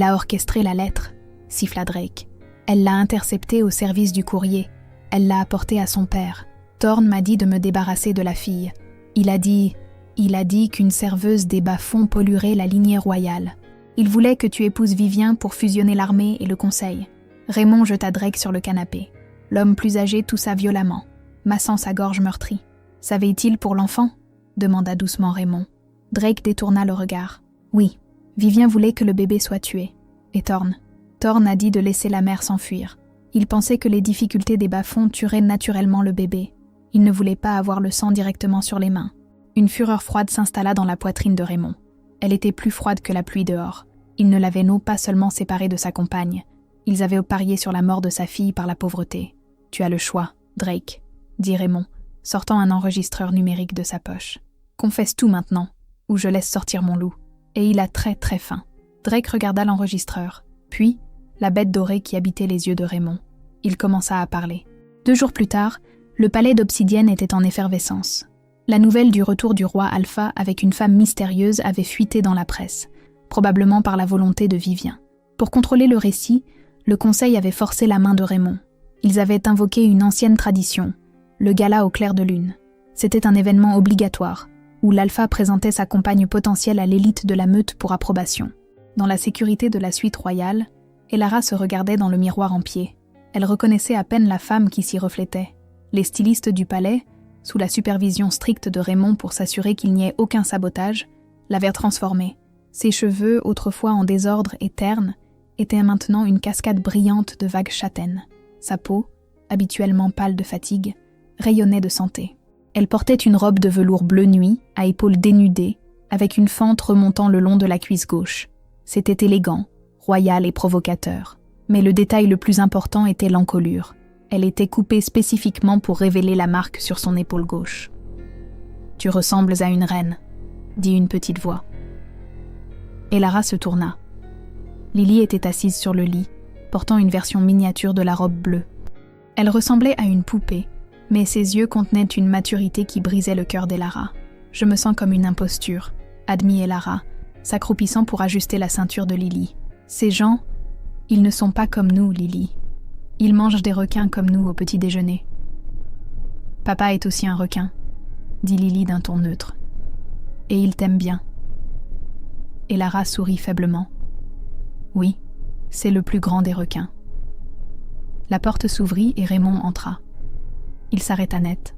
a orchestré la lettre, » siffla Drake. « Elle l'a interceptée au service du courrier. Elle l'a apportée à son père. Thorne m'a dit de me débarrasser de la fille. Il a dit qu'une serveuse des bas-fonds polluerait la lignée royale. Il voulait que tu épouses Vivien pour fusionner l'armée et le conseil. » Raymond jeta Drake sur le canapé. L'homme plus âgé toussa violemment, massant sa gorge meurtrie. « Ça veille-t-il pour l'enfant ?» demanda doucement Raymond. Drake détourna le regard. « Oui, Vivien voulait que le bébé soit tué. Et Thorne a dit de laisser la mère s'enfuir. Il pensait que les difficultés des bas-fonds tueraient naturellement le bébé. Il ne voulait pas avoir le sang directement sur les mains. » Une fureur froide s'installa dans la poitrine de Raymond. Elle était plus froide que la pluie dehors. Il ne l'avait pas seulement séparé de sa compagne. Ils avaient parié sur la mort de sa fille par la pauvreté. « Tu as le choix, Drake, » dit Raymond, sortant un enregistreur numérique de sa poche. « Confesse tout maintenant, ou je laisse sortir mon loup. » Et il a très très faim. Drake regarda l'enregistreur, puis la bête dorée qui habitait les yeux de Raymond. Il commença à parler. 2 jours plus tard, le palais d'Obsidienne était en effervescence. La nouvelle du retour du roi Alpha avec une femme mystérieuse avait fuité dans la presse, probablement par la volonté de Vivien. Pour contrôler le récit, le conseil avait forcé la main de Raymond. Ils avaient invoqué une ancienne tradition, le gala au clair de lune. C'était un événement obligatoire, où l'Alpha présentait sa compagne potentielle à l'élite de la meute pour approbation. Dans la sécurité de la suite royale, Elara se regardait dans le miroir en pied. Elle reconnaissait à peine la femme qui s'y reflétait. Les stylistes du palais, sous la supervision stricte de Raymond pour s'assurer qu'il n'y ait aucun sabotage, l'avaient transformée. Ses cheveux, autrefois en désordre et ternes, étaient maintenant une cascade brillante de vagues châtaines. Sa peau, habituellement pâle de fatigue, rayonnait de santé. Elle portait une robe de velours bleu nuit, à épaules dénudées, avec une fente remontant le long de la cuisse gauche. C'était élégant, royal et provocateur. Mais le détail le plus important était l'encolure. Elle était coupée spécifiquement pour révéler la marque sur son épaule gauche. « Tu ressembles à une reine », dit une petite voix. Elara se tourna. Lily était assise sur le lit, portant une version miniature de la robe bleue. Elle ressemblait à une poupée, mais ses yeux contenaient une maturité qui brisait le cœur d'Elara. « Je me sens comme une imposture », admit Elara, s'accroupissant pour ajuster la ceinture de Lily. « Ces gens, ils ne sont pas comme nous, Lily. Ils mangent des requins comme nous au petit déjeuner. »« Papa est aussi un requin, » dit Lily d'un ton neutre. « Et il t'aime bien. » Elara sourit faiblement. « Oui, c'est le plus grand des requins. » La porte s'ouvrit et Raymond entra. Il s'arrêta net.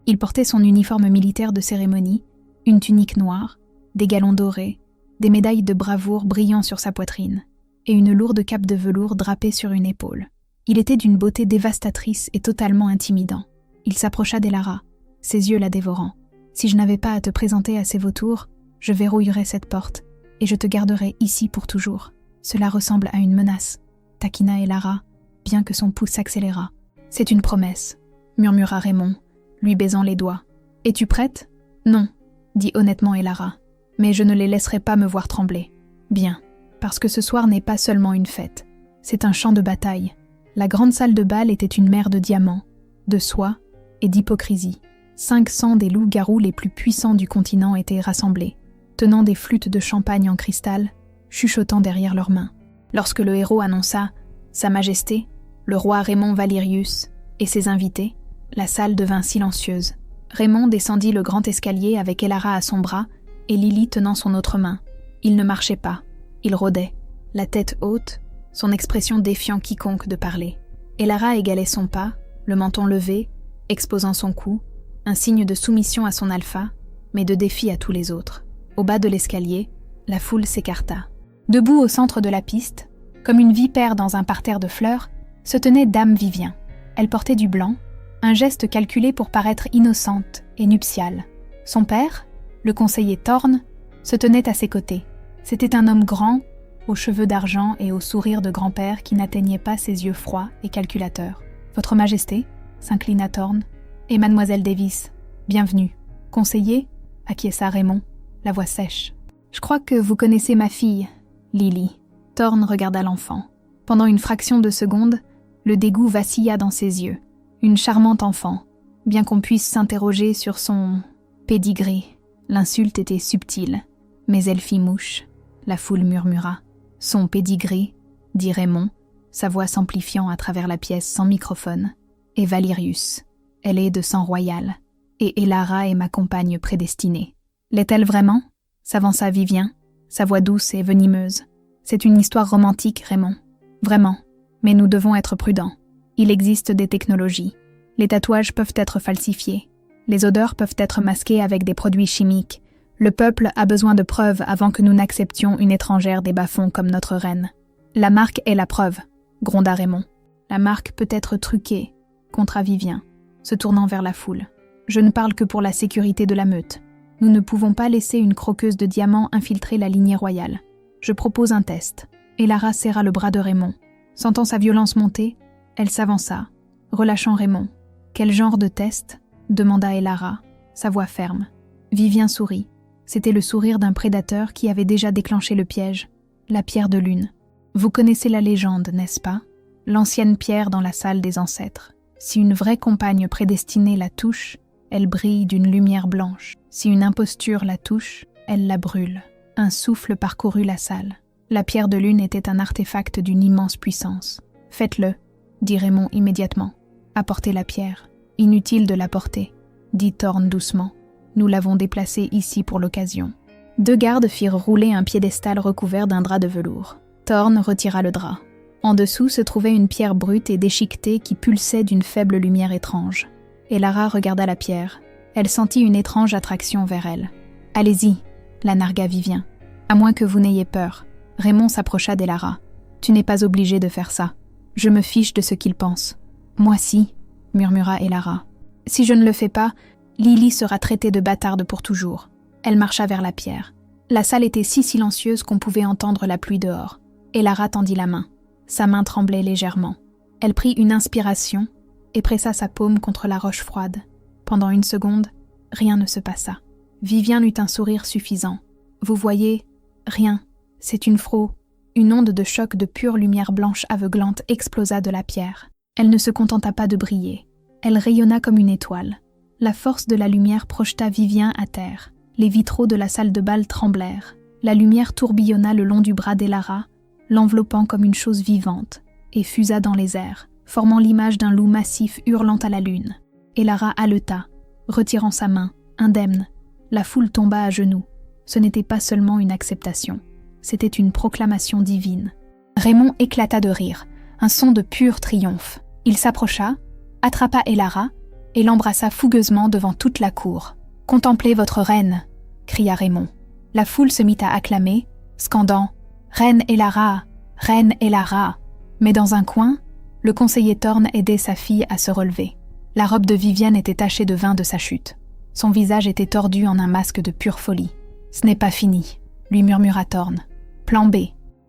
Il portait son uniforme militaire de cérémonie, une tunique noire, des galons dorés, des médailles de bravoure brillant sur sa poitrine, et une lourde cape de velours drapée sur une épaule. Il était d'une beauté dévastatrice et totalement intimidant. Il s'approcha d'Elara, ses yeux la dévorant. « Si je n'avais pas à te présenter à ces vautours, je verrouillerais cette porte, et je te garderais ici pour toujours. Cela ressemble à une menace, » taquina Elara, bien que son pouls s'accéléra. « C'est une promesse, » murmura Raymond, lui baisant les doigts. « Es-tu prête ?»« Non, » dit honnêtement Elara, « mais je ne les laisserai pas me voir trembler. »« Bien, parce que ce soir n'est pas seulement une fête, c'est un champ de bataille. » La grande salle de bal était une mer de diamants, de soie et d'hypocrisie. 500 des loups-garous les plus puissants du continent étaient rassemblés, tenant des flûtes de champagne en cristal, chuchotant derrière leurs mains. Lorsque le héros annonça « Sa Majesté, le roi Raymond Valerius et ses invités », la salle devint silencieuse. Raymond descendit le grand escalier avec Elara à son bras et Lily tenant son autre main. Il ne marchait pas, il rôdait, la tête haute, son expression défiant quiconque de parler. Elara égalait son pas, le menton levé, exposant son cou, un signe de soumission à son alpha, mais de défi à tous les autres. Au bas de l'escalier, la foule s'écarta. Debout au centre de la piste, comme une vipère dans un parterre de fleurs, se tenait Dame Vivien. Elle portait du blanc, un geste calculé pour paraître innocente et nuptiale. Son père, le conseiller Thorne, se tenait à ses côtés. C'était un homme grand, aux cheveux d'argent et au sourire de grand-père qui n'atteignait pas ses yeux froids et calculateurs. « Votre Majesté » s'inclina Thorne. « Et Mademoiselle Davis, bienvenue. »« Conseiller » acquiesça Raymond, la voix sèche. « Je crois que vous connaissez ma fille, Lily. » Thorne regarda l'enfant. Pendant une fraction de seconde, le dégoût vacilla dans ses yeux. Une charmante enfant, bien qu'on puisse s'interroger sur son pédigré. L'insulte était subtile, mais elle fit mouche. La foule murmura. « Son pédigré » dit Raymond, sa voix s'amplifiant à travers la pièce sans microphone. « Et Valerius. Elle est de sang royal. Et Elara est ma compagne prédestinée. » « L'est-elle vraiment ?» s'avança Vivien, sa voix douce et venimeuse. « C'est une histoire romantique, Raymond. Vraiment. Mais nous devons être prudents. Il existe des technologies. Les tatouages peuvent être falsifiés. Les odeurs peuvent être masquées avec des produits chimiques. Le peuple a besoin de preuves avant que nous n'acceptions une étrangère des bas-fonds comme notre reine. La marque est la preuve, gronda Raymond. La marque peut être truquée, contra Vivien, se tournant vers la foule. Je ne parle que pour la sécurité de la meute. Nous ne pouvons pas laisser une croqueuse de diamants infiltrer la lignée royale. Je propose un test. Elara serra le bras de Raymond. Sentant sa violence monter, elle s'avança, relâchant Raymond. Quel genre de test ? demanda Elara, sa voix ferme. Vivien sourit. C'était le sourire d'un prédateur qui avait déjà déclenché le piège, la pierre de lune. Vous connaissez la légende, n'est-ce pas ? L'ancienne pierre dans la salle des ancêtres. Si une vraie compagne prédestinée la touche, Elle brille d'une lumière blanche. Si une imposture la touche, elle la brûle. Un souffle parcourut la salle. La pierre de lune était un artefact d'une immense puissance. « Faites-le », dit Raymond immédiatement. « Apportez la pierre. Inutile de la porter », dit Thorn doucement. « Nous l'avons déplacée ici pour l'occasion. » 2 gardes firent rouler un piédestal recouvert d'un drap de velours. Thorn retira le drap. En dessous se trouvait une pierre brute et déchiquetée qui pulsait d'une faible lumière étrange. Elara regarda la pierre. Elle sentit une étrange attraction vers elle. « Allez-y », la nargua Vivien. « À moins que vous n'ayez peur. » Raymond s'approcha d'Elara. « Tu n'es pas obligé de faire ça. Je me fiche de ce qu'il pense. »« Moi si, » murmura Elara. « Si je ne le fais pas, Lily sera traitée de bâtarde pour toujours. » Elle marcha vers la pierre. La salle était si silencieuse qu'on pouvait entendre la pluie dehors. Elara tendit la main. Sa main tremblait légèrement. Elle prit une inspiration et pressa sa paume contre la roche froide. Pendant 1 seconde, rien ne se passa. Vivien eut un sourire suffisant. « Vous voyez, rien. C'est une fraude. » Une onde de choc de pure lumière blanche aveuglante explosa de la pierre. Elle ne se contenta pas de briller. Elle rayonna comme une étoile. La force de la lumière projeta Vivien à terre. Les vitraux de la salle de bal tremblèrent. La lumière tourbillonna le long du bras d'Elara, l'enveloppant comme une chose vivante, et fusa dans les airs, formant l'image d'un loup massif hurlant à la lune. Elara haleta, retirant sa main, indemne. La foule tomba à genoux. Ce n'était pas seulement une acceptation, c'était une proclamation divine. Raymond éclata de rire, un son de pur triomphe. Il s'approcha, attrapa Elara et l'embrassa fougueusement devant toute la cour. « Contemplez votre reine !» cria Raymond. La foule se mit à acclamer, scandant « Reine Elara, Reine Elara !» Mais dans un coin, le conseiller Thorn aidait sa fille à se relever. La robe de Vivienne était tachée de vin de sa chute. Son visage était tordu en un masque de pure folie. « Ce n'est pas fini », lui murmura Thorn. « Plan B ».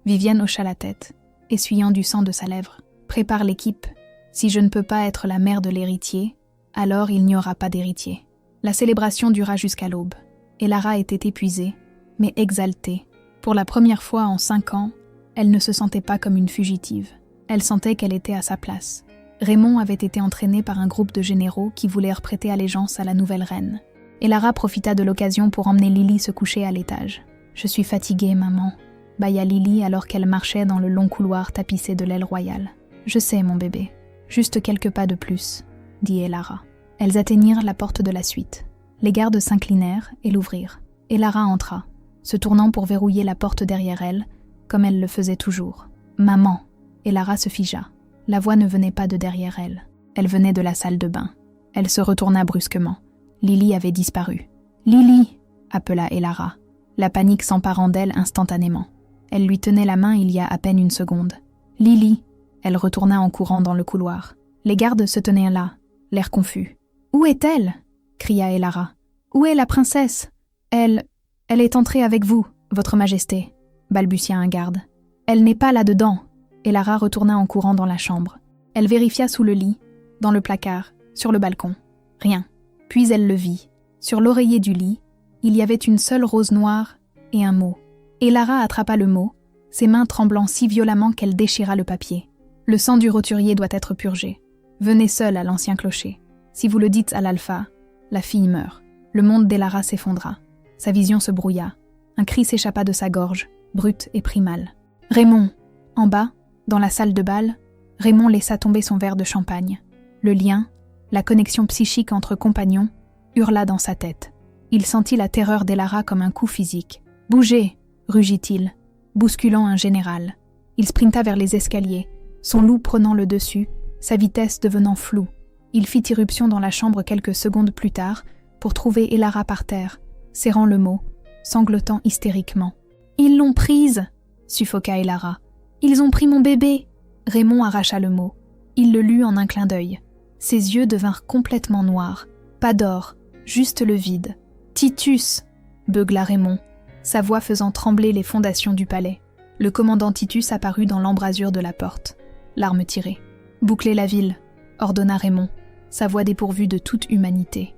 Vivienne hocha la tête, essuyant du sang de sa lèvre. « Prépare l'équipe. Si je ne peux pas être la mère de l'héritier, alors il n'y aura pas d'héritier. » La célébration dura jusqu'à l'aube. Elara était épuisée, mais exaltée. Pour la première fois en 5 ans, elle ne se sentait pas comme une fugitive. Elle sentait qu'elle était à sa place. Raymond avait été entraîné par un groupe de généraux qui voulèrent prêter allégeance à la nouvelle reine. Elara profita de l'occasion pour emmener Lily se coucher à l'étage. « Je suis fatiguée, maman », bâilla Lily alors qu'elle marchait dans le long couloir tapissé de l'aile royale. « Je sais, mon bébé. Juste quelques pas de plus », dit Elara. Elles atteignirent la porte de la suite. Les gardes s'inclinèrent et l'ouvrirent. Elara entra, se tournant pour verrouiller la porte derrière elle, comme elle le faisait toujours. « Maman !» Elara se figea. La voix ne venait pas de derrière elle. Elle venait de la salle de bain. Elle se retourna brusquement. Lily avait disparu. « Lily !» appela Elara, la panique s'emparant d'elle instantanément. Elle lui tenait la main il y a à peine 1 seconde. « Lily !» Elle retourna en courant dans le couloir. Les gardes se tenaient là, l'air confus. « Où est-elle » cria Elara. « Où est la princesse ?»« Elle est entrée avec vous, votre majesté » balbutia un garde. « Elle n'est pas là-dedans » Elara retourna en courant dans la chambre. Elle vérifia sous le lit, dans le placard, sur le balcon. Rien. Puis elle le vit. Sur l'oreiller du lit, il y avait une seule rose noire et un mot. Elara attrapa le mot, ses mains tremblant si violemment qu'elle déchira le papier. « Le sang du roturier doit être purgé. Venez seul à l'ancien clocher. Si vous le dites à l'alpha, la fille meurt. » Le monde d'Elara s'effondra. Sa vision se brouilla. Un cri s'échappa de sa gorge, brut et primal. « Raymond !» En bas, dans la salle de bal, Raymond laissa tomber son verre de champagne. Le lien, la connexion psychique entre compagnons, hurla dans sa tête. Il sentit la terreur d'Elara comme un coup physique. « Bougez !» rugit-il, bousculant un général. Il sprinta vers les escaliers, son loup prenant le dessus, sa vitesse devenant floue. Il fit irruption dans la chambre quelques secondes plus tard pour trouver Elara par terre, serrant le mot, sanglotant hystériquement. « Ils l'ont prise !» suffoqua Elara. « Ils ont pris mon bébé !» Raymond arracha le mot. Il le lut en un clin d'œil. Ses yeux devinrent complètement noirs. Pas d'or, juste le vide. « Titus !» beugla Raymond, sa voix faisant trembler les fondations du palais. Le commandant Titus apparut dans l'embrasure de la porte, l'arme tirée. « Bouclez la ville !» ordonna Raymond, sa voix dépourvue de toute humanité.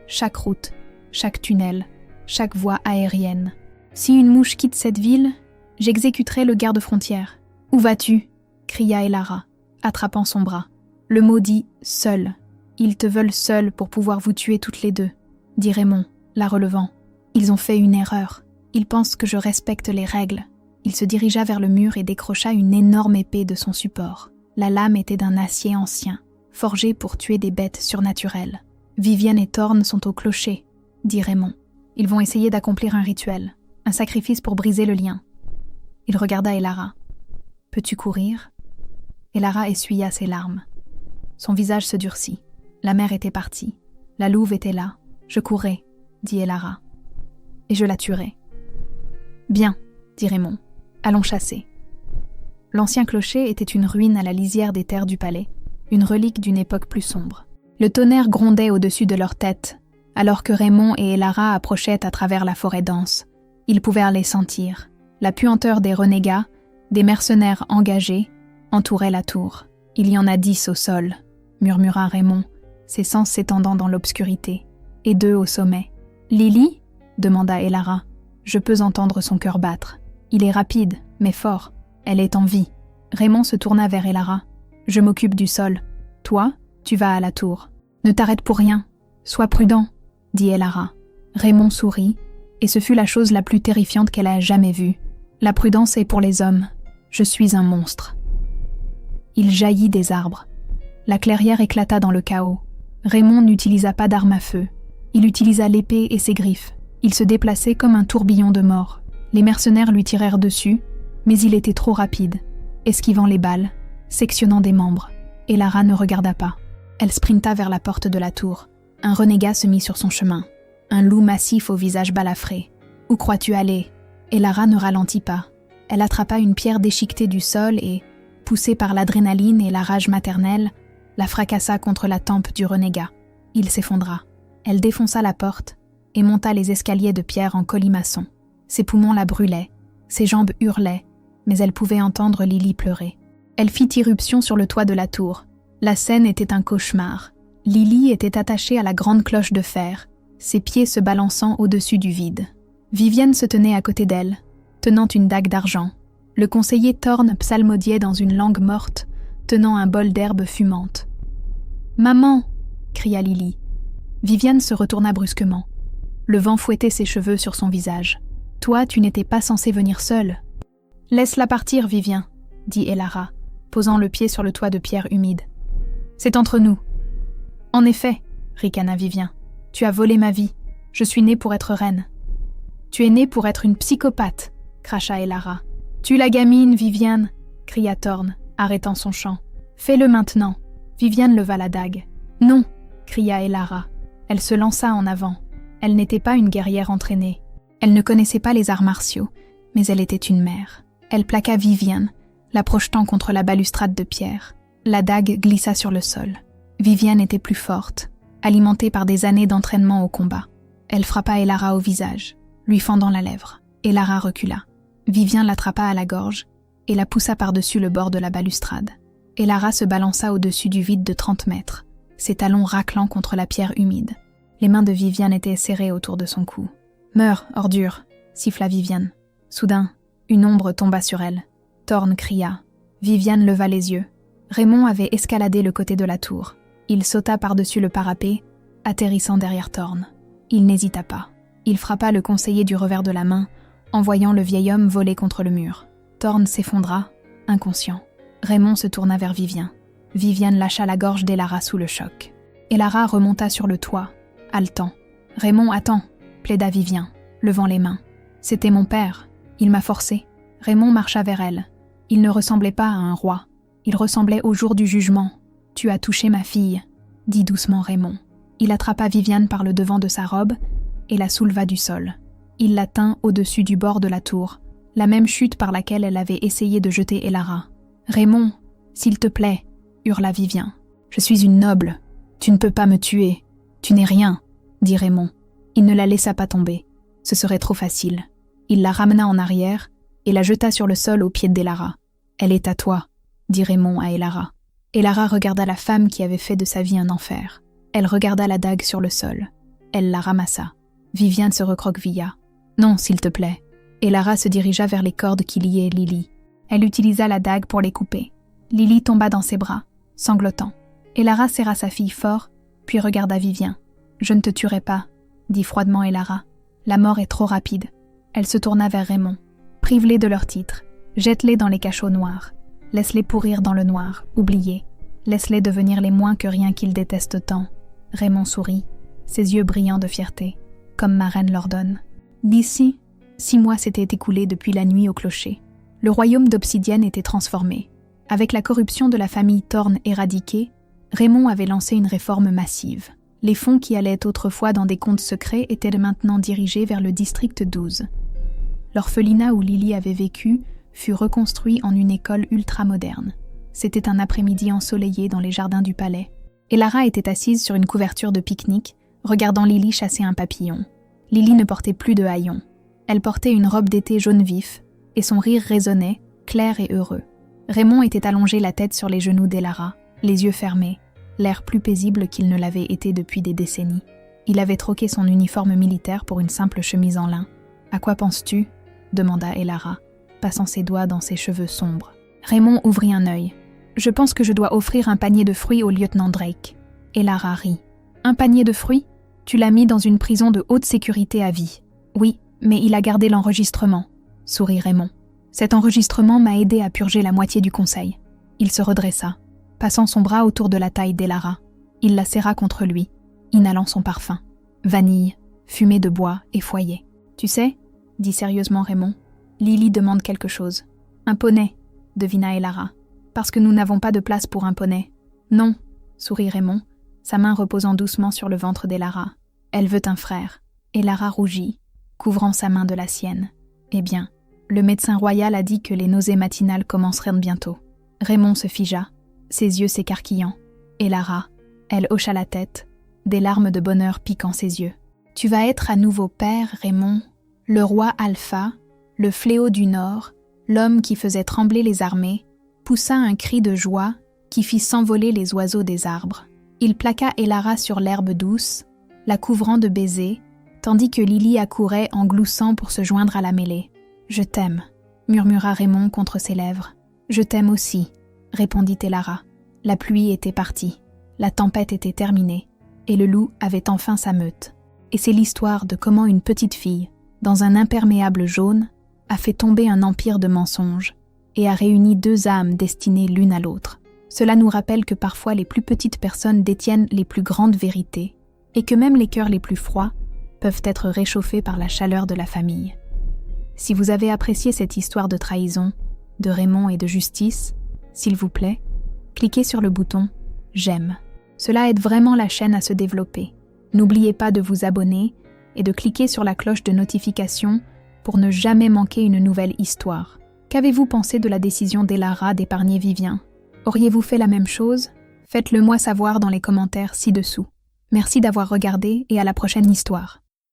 Chaque route, chaque tunnel, chaque voie aérienne. Si une mouche quitte cette ville, j'exécuterai le garde-frontière. « Où vas-tu » cria Elara, attrapant son bras. Le mot dit « seul ». Ils te veulent seuls pour pouvoir vous tuer toutes les deux, dit Raymond, la relevant. Ils ont fait une erreur. Ils pensent que je respecte les règles. Il se dirigea vers le mur et décrocha une énorme épée de son support. La lame était d'un acier ancien, forgé pour tuer des bêtes surnaturelles. Viviane et Thorn sont au clocher, dit Raymond. Ils vont essayer d'accomplir un rituel, un sacrifice pour briser le lien. Il regarda Elara. Peux-tu courir ? Elara essuya ses larmes. Son visage se durcit. La mère était partie. La louve était là. Je courrai, dit Elara. Et je la tuerai. Bien, dit Raymond. Allons chasser. L'ancien clocher était une ruine à la lisière des terres du palais, une relique d'une époque plus sombre. Le tonnerre grondait au-dessus de leurs têtes, alors que Raymond et Elara approchaient à travers la forêt dense. Ils pouvaient les sentir. La puanteur des renégats, des mercenaires engagés, entourait la tour. « Il y en a 10 au sol », murmura Raymond, ses sens s'étendant dans l'obscurité, et 2 au sommet. « Lily » demanda Elara. Je peux entendre son cœur battre. Il est rapide, mais fort. Elle est en vie. Raymond se tourna vers Elara. Je m'occupe du sol. Toi, tu vas à la tour. Ne t'arrête pour rien. Sois prudent, dit Elara. Raymond sourit, et ce fut la chose la plus terrifiante qu'elle a jamais vue. La prudence est pour les hommes. Je suis un monstre. Il jaillit des arbres. La clairière éclata dans le chaos. Raymond n'utilisa pas d'arme à feu. Il utilisa l'épée et ses griffes. Il se déplaçait comme un tourbillon de mort. Les mercenaires lui tirèrent dessus, mais il était trop rapide, esquivant les balles, sectionnant des membres. Elara ne regarda pas. Elle sprinta vers la porte de la tour. Un renégat se mit sur son chemin. Un loup massif au visage balafré. « Où crois-tu aller » Elara ne ralentit pas. Elle attrapa une pierre déchiquetée du sol et, poussée par l'adrénaline et la rage maternelle, la fracassa contre la tempe du renégat. Il s'effondra. Elle défonça la porte et monta les escaliers de pierre en colimaçon. Ses poumons la brûlaient, ses jambes hurlaient, mais elle pouvait entendre Lily pleurer. Elle fit irruption sur le toit de la tour. La scène était un cauchemar. Lily était attachée à la grande cloche de fer, ses pieds se balançant au-dessus du vide. Viviane se tenait à côté d'elle, tenant une dague d'argent. Le conseiller Thorn psalmodiait dans une langue morte, tenant un bol d'herbe fumante. « Maman !» cria Lily. Viviane se retourna brusquement. Le vent fouettait ses cheveux sur son visage. « Toi, tu n'étais pas censée venir seule. »« Laisse-la partir, Vivien, » dit Elara, posant le pied sur le toit de pierre humide. « C'est entre nous. »« En effet, » ricana Vivien, « tu as volé ma vie. Je suis née pour être reine. »« Tu es née pour être une psychopathe, » cracha Elara. « Tue la gamine, Viviane, » cria Thorn, arrêtant son chant. « Fais-le maintenant. » Viviane leva la dague. « Non » cria Elara. Elle se lança en avant. Elle n'était pas une guerrière entraînée. Elle ne connaissait pas les arts martiaux, mais elle était une mère. Elle plaqua Viviane, la projetant contre la balustrade de pierre. La dague glissa sur le sol. Viviane était plus forte, alimentée par des années d'entraînement au combat. Elle frappa Elara au visage, lui fendant la lèvre. Elara recula. Viviane l'attrapa à la gorge et la poussa par-dessus le bord de la balustrade. Elara se balança au-dessus du vide de 30 mètres, ses talons raclant contre la pierre humide. Les mains de Viviane étaient serrées autour de son cou. « Meurs, ordure !» siffla Viviane. Soudain, une ombre tomba sur elle. Thorn cria. Viviane leva les yeux. Raymond avait escaladé le côté de la tour. Il sauta par-dessus le parapet, atterrissant derrière Thorn. Il n'hésita pas. Il frappa le conseiller du revers de la main, en voyant le vieil homme voler contre le mur. Thorn s'effondra, inconscient. Raymond se tourna vers Vivien. Viviane lâcha la gorge d'Elara sous le choc. Elara remonta sur le toit, haletant. « Raymond, attends !» plaida Vivien, levant les mains. « C'était mon père. Il m'a forcé. » Raymond marcha vers elle. Il ne ressemblait pas à un roi. Il ressemblait au jour du jugement. « Tu as touché ma fille », dit doucement Raymond. Il attrapa Viviane par le devant de sa robe et la souleva du sol. Il la tint au-dessus du bord de la tour, la même chute par laquelle elle avait essayé de jeter Elara. « Raymond, s'il te plaît !» hurla Vivien. « Je suis une noble. Tu ne peux pas me tuer. Tu n'es rien, » dit Raymond. Il ne la laissa pas tomber. Ce serait trop facile. Il la ramena en arrière et la jeta sur le sol au pied d'Elara. « Elle est à toi, » dit Raymond à Elara. Elara regarda la femme qui avait fait de sa vie un enfer. Elle regarda la dague sur le sol. Elle la ramassa. Viviane se recroquevilla. « Non, s'il te plaît. » Elara se dirigea vers les cordes qui liaient Lily. Elle utilisa la dague pour les couper. Lily tomba dans ses bras, sanglotant. Elara serra sa fille fort puis regarda Vivien. « Je ne te tuerai pas, » dit froidement Elara. « La mort est trop rapide. » Elle se tourna vers Raymond. « Prive-les de leur titre. Jette-les dans les cachots noirs. Laisse-les pourrir dans le noir, oubliés. Laisse-les devenir les moins que rien qu'ils détestent tant. » Raymond sourit, ses yeux brillants de fierté, comme ma reine l'ordonne. D'ici, 6 mois s'étaient écoulés depuis la nuit au clocher. Le royaume d'Obsidienne était transformé. Avec la corruption de la famille Thorne éradiquée, Raymond avait lancé une réforme massive. Les fonds qui allaient autrefois dans des comptes secrets étaient maintenant dirigés vers le district 12. L'orphelinat où Lily avait vécu fut reconstruit en une école ultramoderne. C'était un après-midi ensoleillé dans les jardins du palais. Elara était assise sur une couverture de pique-nique, regardant Lily chasser un papillon. Lily ne portait plus de haillons. Elle portait une robe d'été jaune vif, et son rire résonnait, clair et heureux. Raymond était allongé la tête sur les genoux d'Elara, les yeux fermés, l'air plus paisible qu'il ne l'avait été depuis des décennies. Il avait troqué son uniforme militaire pour une simple chemise en lin. « À quoi penses-tu » demanda Elara, passant ses doigts dans ses cheveux sombres. Raymond ouvrit un œil. « Je pense que je dois offrir un panier de fruits au lieutenant Drake. » Elara rit. « Un panier de fruits ? Tu l'as mis dans une prison de haute sécurité à vie. »« Oui, mais il a gardé l'enregistrement. » sourit Raymond. « Cet enregistrement m'a aidé à purger la moitié du conseil. » Il se redressa, passant son bras autour de la taille d'Elara. Il la serra contre lui, inhalant son parfum. Vanille, fumée de bois et foyer. « Tu sais, » dit sérieusement Raymond, « Lily demande quelque chose. »« Un poney, » devina Elara. « Parce que nous n'avons pas de place pour un poney. »« Non, » sourit Raymond, sa main reposant doucement sur le ventre d'Elara. « Elle veut un frère. » Elara rougit, couvrant sa main de la sienne. « Eh bien, le médecin royal a dit que les nausées matinales commenceraient bientôt. » Raymond se figea, ses yeux s'écarquillant. Elara, elle hocha la tête, des larmes de bonheur piquant ses yeux. « Tu vas être à nouveau père, Raymond, le roi Alpha, le fléau du Nord, l'homme qui faisait trembler les armées, poussa un cri de joie qui fit s'envoler les oiseaux des arbres. Il plaqua Elara sur l'herbe douce, la couvrant de baisers, tandis que Lily accourait en gloussant pour se joindre à la mêlée. « Je t'aime », murmura Raymond contre ses lèvres. « Je t'aime aussi », répondit Elara. La pluie était partie, la tempête était terminée, et le loup avait enfin sa meute. Et c'est l'histoire de comment une petite fille, dans un imperméable jaune, a fait tomber un empire de mensonges et a réuni 2 âmes destinées l'une à l'autre. Cela nous rappelle que parfois les plus petites personnes détiennent les plus grandes vérités et que même les cœurs les plus froids peuvent être réchauffés par la chaleur de la famille. Si vous avez apprécié cette histoire de trahison, de Raymond et de justice, s'il vous plaît, cliquez sur le bouton « J'aime ». Cela aide vraiment la chaîne à se développer. N'oubliez pas de vous abonner et de cliquer sur la cloche de notification pour ne jamais manquer une nouvelle histoire. Qu'avez-vous pensé de la décision d'Elara d'épargner Vivien ? Auriez-vous fait la même chose ? Faites-le moi savoir dans les commentaires ci-dessous. Merci d'avoir regardé et à la prochaine histoire.